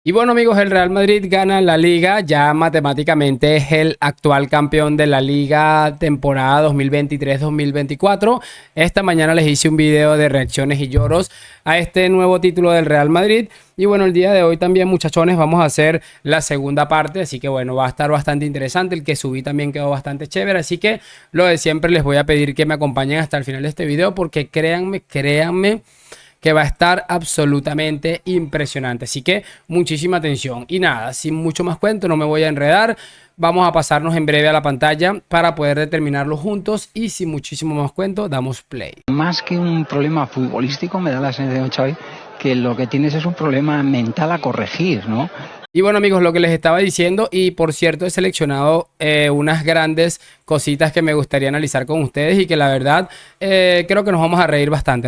Y bueno amigos, el Real Madrid gana la liga, ya matemáticamente es el actual campeón de la liga temporada 2023-2024. Esta mañana les hice un video de reacciones y lloros a este nuevo título del Real Madrid. Y bueno, el día de hoy también muchachones vamos a hacer la segunda parte, así que bueno, va a estar bastante interesante. El que subí también quedó bastante chévere, así que lo de siempre les voy a pedir que me acompañen hasta el final de este video porque créanme que va a estar absolutamente impresionante. Así que muchísima atención. Y nada, sin mucho más cuento, no me voy a enredar. Vamos a pasarnos en breve a la pantalla para poder determinarlo juntos. Y sin muchísimo más cuento, damos play. Más que un problema futbolístico, me da la sensación, Xavi, que lo que tienes es un problema mental a corregir, ¿no? Y bueno amigos, lo que les estaba diciendo, y por cierto he seleccionado unas grandes cositas que me gustaría analizar con ustedes y que la verdad creo que nos vamos a reír bastante,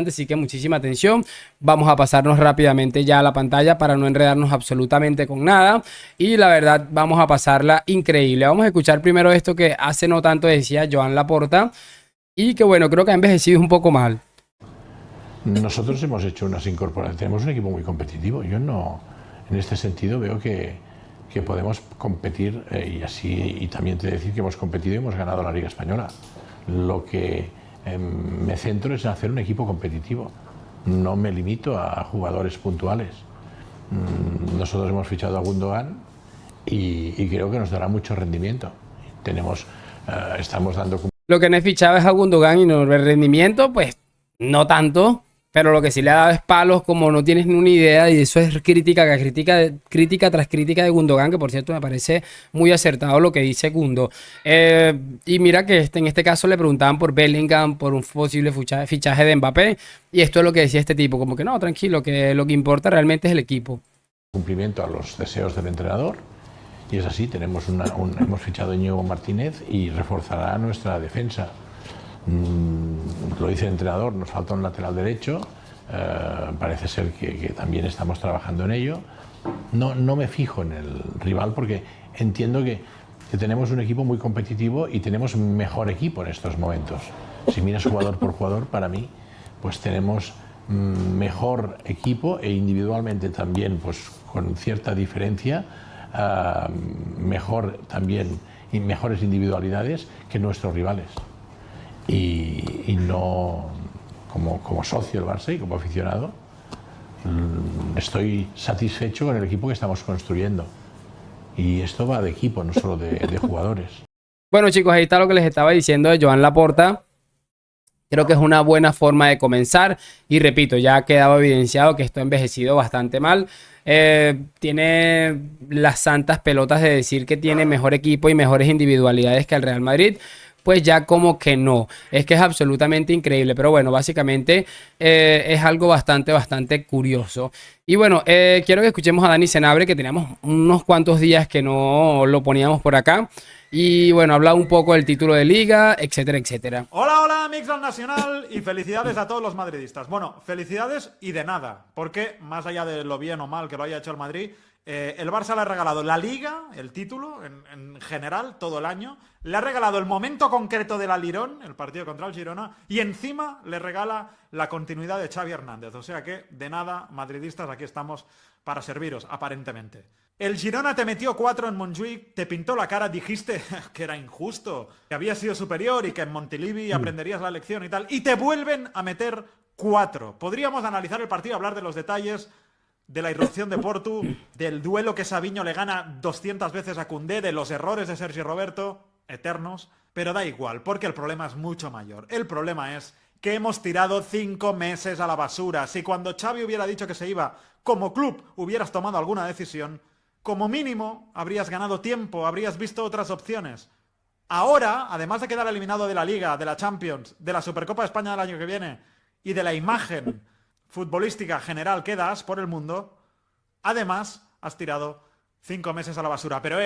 así que muchísima atención. Vamos a pasarnos rápidamente ya a la pantalla para no enredarnos absolutamente con nada y la verdad vamos a pasarla increíble. Vamos a escuchar primero esto que hace no tanto decía Joan Laporta y que bueno, creo que ha envejecido un poco mal. Nosotros hemos hecho unas incorporaciones, tenemos un equipo muy competitivo, yo no... En este sentido veo que podemos competir y también te decir que hemos competido y hemos ganado la Liga Española. Lo que me centro es en hacer un equipo competitivo. No me limito a jugadores puntuales. Nosotros hemos fichado a Gundogan y creo que nos dará mucho rendimiento. Estamos dando... Lo que no he fichado es a Gundogan y no el rendimiento, pues no tanto. Pero lo que sí le ha dado es palos como no tienes ni una idea y eso es crítica tras crítica de Gundogan, que por cierto me parece muy acertado lo que dice Gundo. Y mira que en este caso le preguntaban por Bellingham, por un posible fichaje de Mbappé y esto es lo que decía este tipo, como que no, tranquilo, que lo que importa realmente es el equipo. Cumplimiento a los deseos del entrenador y es así, hemos fichado a Íñigo Martínez y reforzará nuestra defensa. Lo dice el entrenador, nos falta un lateral derecho, parece ser que también estamos trabajando en ello. No me fijo en el rival porque entiendo que tenemos un equipo muy competitivo y tenemos mejor equipo en estos momentos. Si miras jugador por jugador, para mí, pues tenemos mejor equipo e individualmente también, pues con cierta diferencia, mejor también y mejores individualidades que nuestros rivales. Y no como socio del Barça y como aficionado estoy satisfecho con el equipo que estamos construyendo y esto va de equipo, no solo de jugadores. Bueno chicos, ahí está lo que les estaba diciendo de Joan Laporta. Creo que es una buena forma de comenzar y repito, ya ha quedado evidenciado que esto ha envejecido bastante mal. Tiene las santas pelotas de decir que tiene mejor equipo y mejores individualidades que el Real Madrid. Pues ya como que no, es que es absolutamente increíble, pero bueno, básicamente es algo bastante curioso. Y bueno, quiero que escuchemos a Dani Senabre, que teníamos unos cuantos días que no lo poníamos por acá. Y bueno, habla un poco del título de liga, etcétera, etcétera. Hola, amics del Nacional y felicidades a todos los madridistas. Bueno, felicidades y de nada, porque más allá de lo bien o mal que lo haya hecho el Madrid, el Barça le ha regalado la Liga, el título, en general, todo el año. Le ha regalado el momento concreto del Alirón, el partido contra el Girona, y encima le regala la continuidad de Xavi Hernández. O sea que, de nada, madridistas, aquí estamos para serviros, aparentemente. El Girona te metió 4 en Montjuïc, te pintó la cara, dijiste que era injusto, que había sido superior y que en Montilivi aprenderías la lección y tal, y te vuelven a meter 4. Podríamos analizar el partido, hablar de los detalles, de la irrupción de Portu, del duelo que Savinho le gana 200 veces a Koundé, de los errores de Sergi Roberto, eternos, pero da igual, porque el problema es mucho mayor. El problema es que hemos tirado 5 meses a la basura. Si cuando Xavi hubiera dicho que se iba, como club hubieras tomado alguna decisión, como mínimo habrías ganado tiempo, habrías visto otras opciones. Ahora, además de quedar eliminado de la Liga, de la Champions, de la Supercopa de España del año que viene y de la imagen futbolística general que das por el mundo, además has tirado 5 meses a la basura. Pero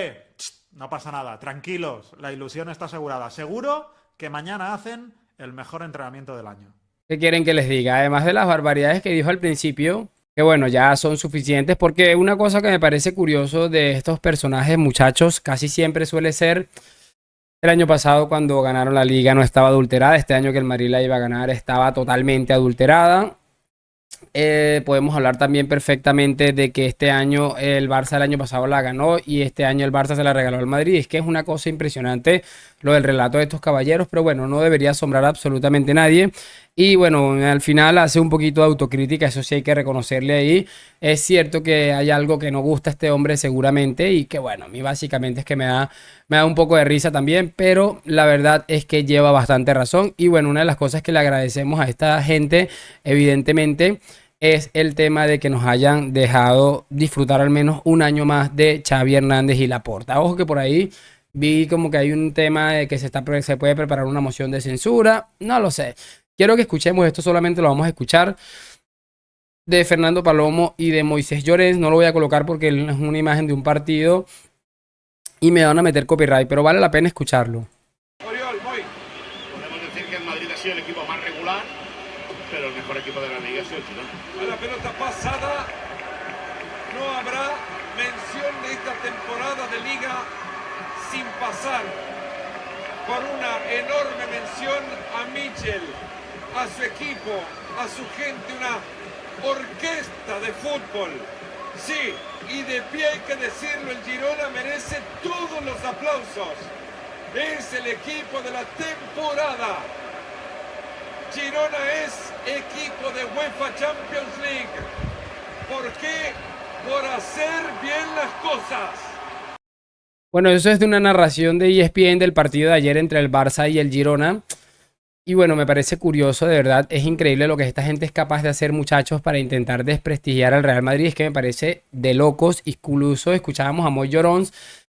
no pasa nada, tranquilos, la ilusión está asegurada. Seguro que mañana hacen el mejor entrenamiento del año. ¿Qué quieren que les diga? Además de las barbaridades que dijo al principio, que bueno, ya son suficientes, porque una cosa que me parece curioso de estos personajes, muchachos, casi siempre suele ser el año pasado cuando ganaron la liga no estaba adulterada, este año que el Madrid la iba a ganar estaba totalmente adulterada. Podemos hablar también perfectamente de que este año el Barça el año pasado la ganó y este año el Barça se la regaló al Madrid. Es que es una cosa impresionante lo del relato de estos caballeros, pero bueno, no debería asombrar a absolutamente nadie. Y bueno, al final hace un poquito de autocrítica, eso sí hay que reconocerle ahí. Es cierto que hay algo que no gusta a este hombre seguramente y que bueno, a mí básicamente es que me da un poco de risa también, pero la verdad es que lleva bastante razón. Y bueno, una de las cosas que le agradecemos a esta gente, evidentemente, es el tema de que nos hayan dejado disfrutar al menos un año más de Xavi Hernández y Laporta. Ojo que por ahí vi como que hay un tema de que se puede preparar una moción de censura, no lo sé. Quiero que escuchemos esto, solamente lo vamos a escuchar de Fernando Palomo y de Moisés Llorens. No lo voy a colocar porque es una imagen de un partido y me van a meter copyright, pero vale la pena escucharlo. Oriol, voy. Podemos decir que el Madrid ha sido el equipo más regular, pero el mejor equipo de la Liga ha sido el Girona. A la pelota pasada, no habrá mención de esta temporada de Liga sin pasar por una enorme mención a Michel, a su equipo, a su gente, una orquesta de fútbol. Sí, y de pie hay que decirlo, el Girona merece todos los aplausos. Es el equipo de la temporada. Girona es equipo de UEFA Champions League. ¿Por qué? Por hacer bien las cosas. Bueno, eso es de una narración de ESPN del partido de ayer entre el Barça y el Girona. Y bueno, me parece curioso, de verdad, es increíble lo que esta gente es capaz de hacer, muchachos, para intentar desprestigiar al Real Madrid. Es que me parece de locos. Incluso escuchábamos a Moy Llorens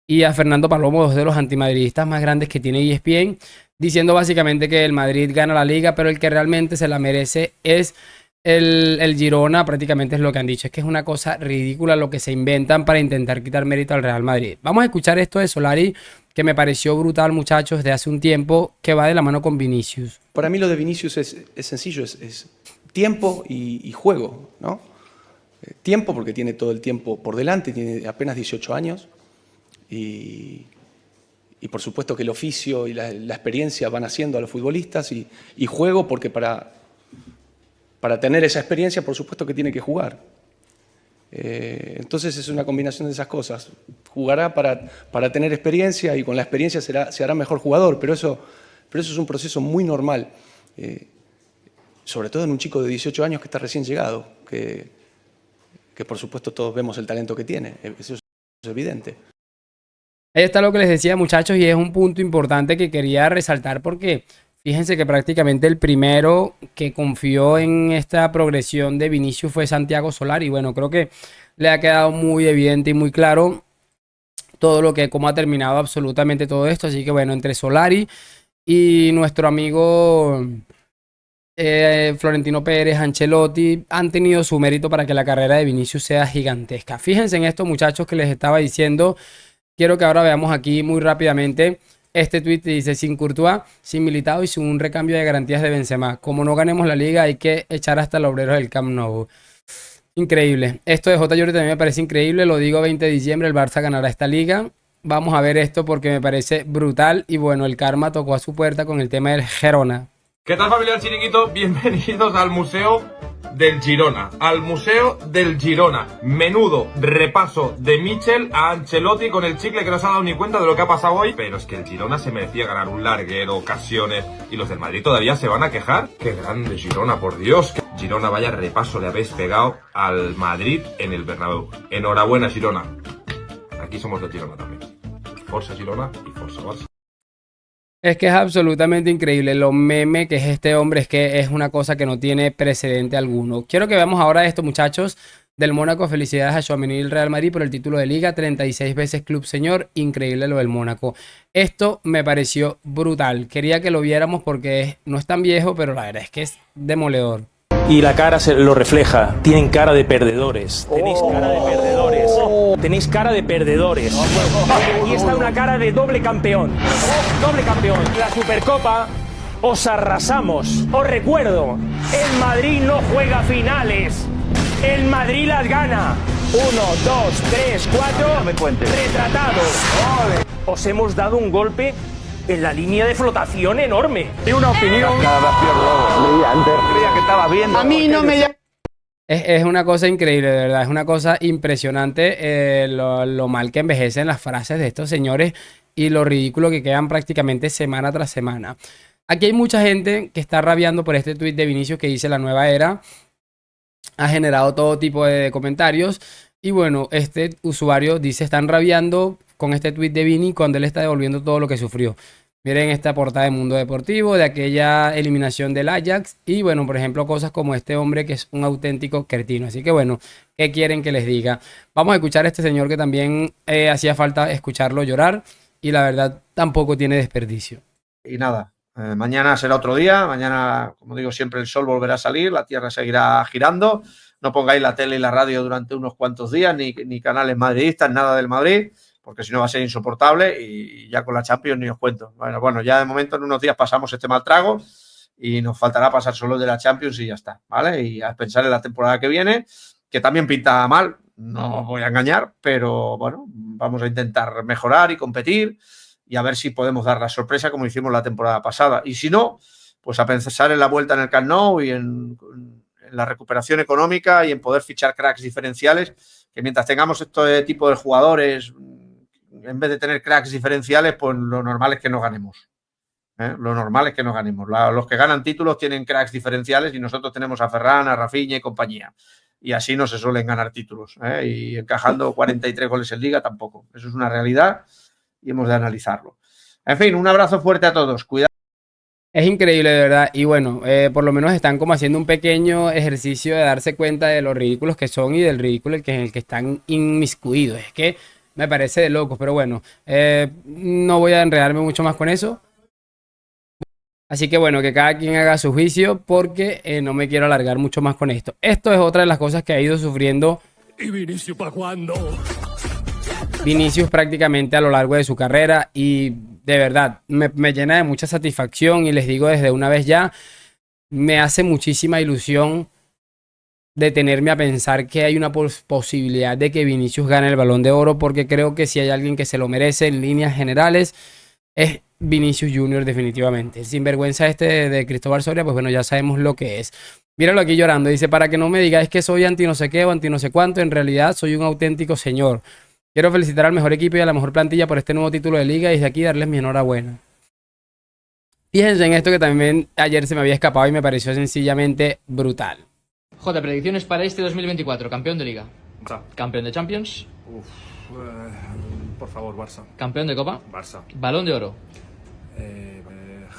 y a Fernando Palomo, dos de los antimadridistas más grandes que tiene ESPN, diciendo básicamente que el Madrid gana la Liga, pero el que realmente se la merece es el Girona. Prácticamente es lo que han dicho. Es que es una cosa ridícula lo que se inventan para intentar quitar mérito al Real Madrid. Vamos a escuchar esto de Solari, que me pareció brutal, muchachos, de hace un tiempo, que va de la mano con Vinicius. Para mí lo de Vinicius es sencillo, es tiempo y juego, ¿no? Tiempo porque tiene todo el tiempo por delante, tiene apenas 18 años y por supuesto que el oficio y la experiencia van haciendo a los futbolistas y juego porque para tener esa experiencia por supuesto que tiene que jugar. Entonces es una combinación de esas cosas. Jugará para tener experiencia y con la experiencia se hará mejor jugador, pero eso es un proceso muy normal, sobre todo en un chico de 18 años que está recién llegado, que por supuesto todos vemos el talento que tiene, eso es evidente. Ahí está lo que les decía, muchachos, y es un punto importante que quería resaltar porque fíjense que prácticamente el primero que confió en esta progresión de Vinicius fue Santiago Solari. Y bueno, creo que le ha quedado muy evidente y muy claro todo lo que, cómo ha terminado absolutamente todo esto. Así que bueno, entre Solari y nuestro amigo Florentino Pérez, Ancelotti, han tenido su mérito para que la carrera de Vinicius sea gigantesca. Fíjense en esto, muchachos, que les estaba diciendo. Quiero que ahora veamos aquí muy rápidamente este tweet que dice: sin Courtois, sin Militao y sin un recambio de garantías de Benzema. Como no ganemos la Liga, hay que echar hasta el obrero del Camp Nou. Increíble. Esto de J. Jordi también me parece increíble. Lo digo 20 de diciembre, el Barça ganará esta Liga. Vamos a ver esto porque me parece brutal. Y bueno, el karma tocó a su puerta con el tema del Girona. ¿Qué tal, familia del Chiringuito? Bienvenidos al Museo del Girona. Al Museo del Girona. Menudo repaso de Michel a Ancelotti con el chicle que no se ha dado ni cuenta de lo que ha pasado hoy. Pero es que el Girona se merecía ganar un larguero, ocasiones. Y los del Madrid todavía se van a quejar. ¡Qué grande Girona, por Dios! Girona, vaya repaso le habéis pegado al Madrid en el Bernabéu. Enhorabuena, Girona. Aquí somos de Girona también. Forza Girona y Forza Barça. Es que es absolutamente increíble lo meme que es este hombre, es que es una cosa que no tiene precedente alguno. Quiero que veamos ahora esto, muchachos, del Mónaco. Felicidades a Tchouaméni y el Real Madrid por el título de Liga, 36 veces club señor, increíble lo del Mónaco. Esto me pareció brutal, quería que lo viéramos porque no es tan viejo, pero la verdad es que es demoledor. Y la cara se lo refleja, tienen cara de perdedores, tenéis cara de perdedores, tenéis cara de perdedores. Y está una cara de doble campeón, la Supercopa os arrasamos, os recuerdo, el Madrid no juega finales, el Madrid las gana, 1, 2, 3, 4, retratados, os hemos dado un golpe en la línea de flotación enorme. Y una opinión. Cada vez peor, brillante. Creía que estaba viendo. A mí no me Es una cosa increíble, de verdad. Es una cosa impresionante lo mal que envejecen las frases de estos señores y lo ridículo que quedan prácticamente semana tras semana. Aquí hay mucha gente que está rabiando por este tuit de Vinicius que dice la nueva era. Ha generado todo tipo de comentarios. Y bueno, este usuario dice, están rabiando con este tuit de Vini cuando él está devolviendo todo lo que sufrió. Miren esta portada de Mundo Deportivo, de aquella eliminación del Ajax. Y bueno, por ejemplo, cosas como este hombre que es un auténtico cretino. Así que bueno, ¿qué quieren que les diga? Vamos a escuchar a este señor que también hacía falta escucharlo llorar. Y la verdad, tampoco tiene desperdicio. Y nada, mañana será otro día. Mañana, como digo siempre, el sol volverá a salir, la tierra seguirá girando. No pongáis la tele y la radio durante unos cuantos días, ni canales madridistas, nada del Madrid, porque si no va a ser insoportable y ya con la Champions ni os cuento. Bueno, ya de momento en unos días pasamos este mal trago y nos faltará pasar solo de la Champions y ya está, ¿vale? Y a pensar en la temporada que viene, que también pinta mal, no os voy a engañar, pero bueno, vamos a intentar mejorar y competir y a ver si podemos dar la sorpresa como hicimos la temporada pasada. Y si no, pues a pensar en la vuelta en el Camp Nou y en la recuperación económica y en poder fichar cracks diferenciales, que mientras tengamos este tipo de jugadores, en vez de tener cracks diferenciales, pues lo normal es que no ganemos. Lo normal es que no ganemos. Los que ganan títulos tienen cracks diferenciales y nosotros tenemos a Ferran, a Rafinha y compañía. Y así no se suelen ganar títulos. Y encajando 43 goles en Liga tampoco. Eso es una realidad y hemos de analizarlo. En fin, un abrazo fuerte a todos. Cuidado. Es increíble, de verdad. Y bueno, por lo menos están como haciendo un pequeño ejercicio de darse cuenta de lo ridículos que son y del ridículo en el que están inmiscuidos. Es que me parece de locos, pero bueno, no voy a enredarme mucho más con eso. Así que bueno, que cada quien haga su juicio porque no me quiero alargar mucho más con esto. Esto es otra de las cosas que ha ido sufriendo ¿Y Vinicius para cuándo? Vinicius prácticamente a lo largo de su carrera y de verdad me llena de mucha satisfacción y les digo desde una vez ya, me hace muchísima ilusión detenerme a pensar que hay una posibilidad de que Vinicius gane el Balón de Oro porque creo que si hay alguien que se lo merece en líneas generales es Vinicius Junior definitivamente. El sinvergüenza este de Cristóbal Soria, pues bueno, ya sabemos lo que es. Míralo aquí llorando, dice, para que no me digáis que soy anti no sé qué o anti no sé cuánto, en realidad soy un auténtico señor. Quiero felicitar al mejor equipo y a la mejor plantilla por este nuevo título de liga y desde aquí darles mi enhorabuena. Fíjense en esto que también ayer se me había escapado y me pareció sencillamente brutal. J, predicciones para este 2024. Campeón de Liga. Barça. Campeón de Champions. Por favor, Barça. Campeón de Copa. Barça. Balón de Oro.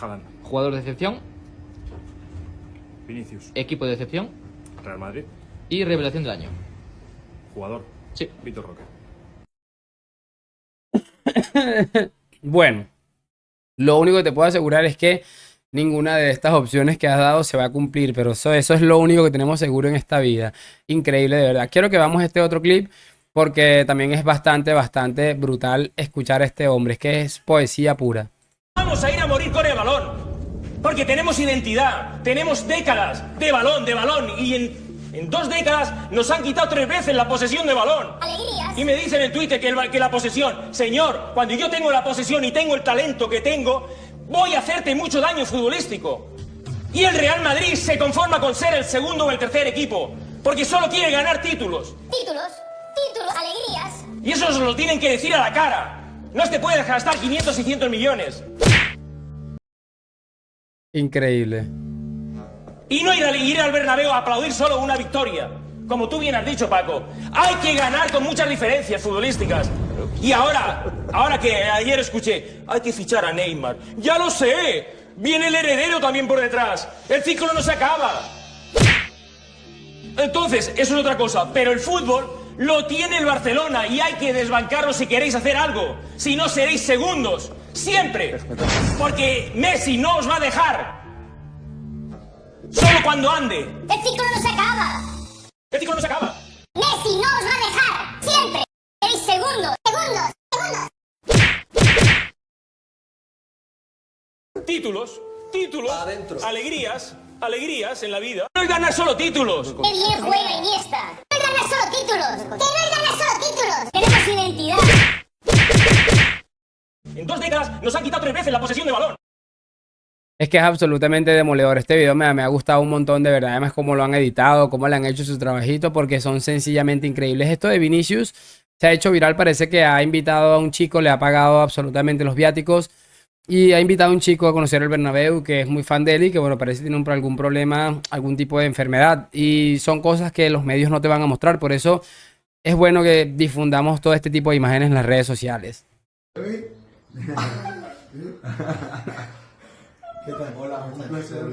Haaland. Jugador de excepción. Vinicius. Equipo de excepción. Real Madrid. Y revelación del año. Jugador. Sí. Vitor Roque. Bueno, lo único que te puedo asegurar es que ninguna de estas opciones que has dado se va a cumplir, pero eso es lo único que tenemos seguro en esta vida. Increíble, de verdad. Quiero que veamos este otro clip porque también es bastante brutal escuchar a este hombre. Es que es poesía pura. Vamos a ir a morir con el balón, porque tenemos identidad, tenemos décadas de balón, y en 2 décadas nos han quitado 3 veces la posesión de balón. Alegrías. Y me dicen en Twitter que la posesión, señor, cuando yo tengo la posesión y tengo el talento que tengo, voy a hacerte mucho daño futbolístico. Y el Real Madrid se conforma con ser el segundo o el tercer equipo, porque solo quiere ganar títulos. Títulos, alegrías. Y eso se lo tienen que decir a la cara. No te puedes gastar 500, 600 millones. Increíble. Y no ir al Bernabéu a aplaudir solo una victoria. Como tú bien has dicho, Paco. Hay que ganar con muchas diferencias futbolísticas. Y ahora que ayer escuché, hay que fichar a Neymar. ¡Ya lo sé! Viene el heredero también por detrás. El ciclo no se acaba. Entonces, eso es otra cosa. Pero el fútbol lo tiene el Barcelona y hay que desbancarlo si queréis hacer algo. Si no, seréis segundos. Siempre. Porque Messi no os va a dejar. Solo cuando ande. El ciclo no se acaba. El ciclo no se acaba. Messi no os va a dejar. Siempre. Seréis segundos. Títulos. Adentro. Alegrías en la vida. No es ganar solo títulos. ¡Qué bien juega Iniesta! ¡No es ganar solo títulos! ¡Que no es ganar solo títulos! ¡Tenemos identidad! En 2 décadas nos han quitado 3 veces la posesión de balón. Es que es absolutamente demoledor. Este video me ha gustado un montón, de verdad. Además, cómo lo han editado, cómo le han hecho su trabajito, porque son sencillamente increíbles. Esto de Vinicius se ha hecho viral. Parece que ha invitado a un chico, le ha pagado absolutamente los viáticos y ha invitado a un chico a conocer el Bernabéu que es muy fan de él y que, bueno, parece que tiene algún problema, algún tipo de enfermedad. Y son cosas que los medios no te van a mostrar. Por eso es bueno que difundamos todo este tipo de imágenes en las redes sociales. ¿Qué tal? Hola, un placer.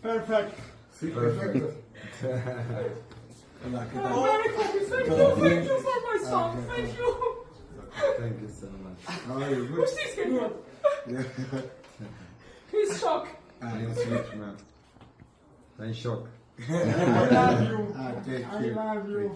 Perfecto. Sí, perfecto. Hola, ¿qué tal? Oh, ¿Todo bien? thank you for my son. Thank you. Thank you so much. How are you? Good? Who's this kid? He's shocked. You're sweet, man. I'm in shock. I love you. Thank I you. love you.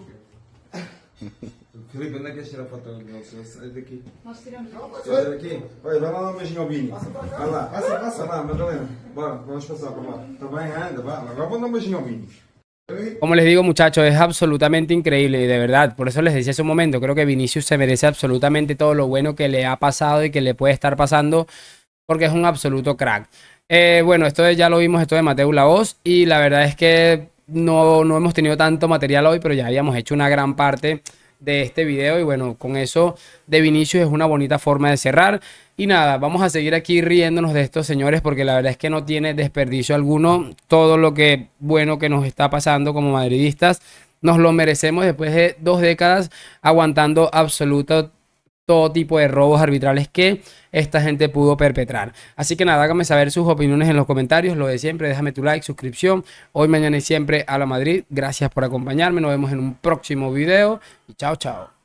Felipe, onde é que és tirar foto com ele? Sai daqui. Nós tiramos. Sai daqui. Vai lá dar um beijinho ao Vini. Vai lá. Passa lá, Madalena. Bora, vamos passar por lá. Tá bem, anda, vai. Agora vamos dar um beijinho ao Vini. Como les digo, muchachos, es absolutamente increíble y de verdad, por eso les decía hace un momento, creo que Vinicius se merece absolutamente todo lo bueno que le ha pasado y que le puede estar pasando, porque es un absoluto crack. Bueno, ya lo vimos, esto de Mateu Laoz, y la verdad es que no hemos tenido tanto material hoy, pero ya habíamos hecho una gran parte de este video y bueno, con eso de Vinicius es una bonita forma de cerrar. Y nada, vamos a seguir aquí riéndonos de estos señores porque la verdad es que no tiene desperdicio alguno. Todo lo que bueno que nos está pasando como madridistas nos lo merecemos después de 2 décadas aguantando absoluto todo tipo de robos arbitrales que esta gente pudo perpetrar. Así que nada, háganme saber sus opiniones en los comentarios. Lo de siempre, déjame tu like, suscripción. Hoy, mañana y siempre a la Madrid. Gracias por acompañarme. Nos vemos en un próximo video. Y chao, chao.